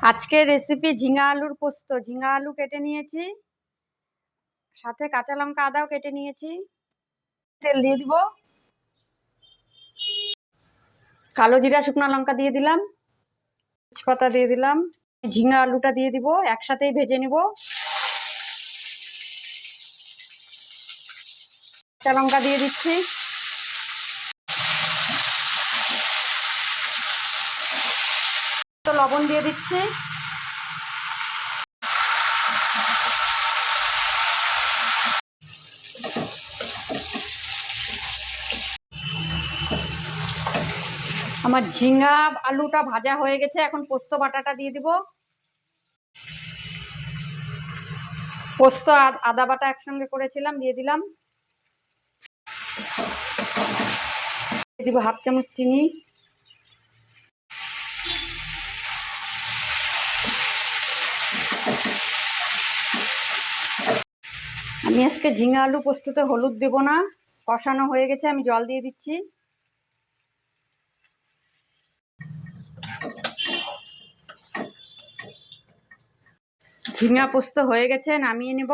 আজকের রেসিপি ঝিঙা আলুর পোস্ত। ঝিঙা আলু কেটে নিয়েছি, সাথে কাঁচা লঙ্কা আদাও কেটে নিয়েছি। তেল দিয়ে দিব, কালো জিরা শুকনো লঙ্কা দিয়ে দিলাম, তেজপাতা দিয়ে দিলাম, ঝিঙা আলুটা দিয়ে দিব, একসাথেই ভেজে নিব। কাঁচা লঙ্কা দিয়ে দিচ্ছি, তো লবণ দিয়ে দিচ্ছি। আমার ঝিঙা আলুটা ভাজা হয়ে গেছে, এখন পোস্ত বাটাটা দিয়ে দিব। পোস্ত আদা বাটা একসঙ্গে করেছিলাম, দিয়ে দিলাম। দিয়ে দিব হাফ চামচ চিনি, আমি আজকে ঝিঙা আলু পোস্ততে হলুদ দেব না, কষানো হয়ে গেছে, আমি জল দিয়ে দিচ্ছি। ঝিঙা পোস্ত হয়ে গেছে, নামিয়ে নেব।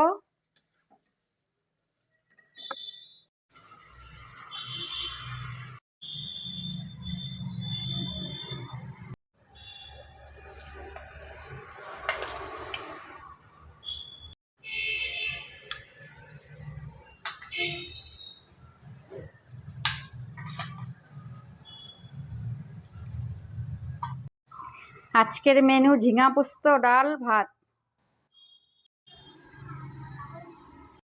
আজকের মেনু ঝিঙা পোস্ত, ডাল, ভাত।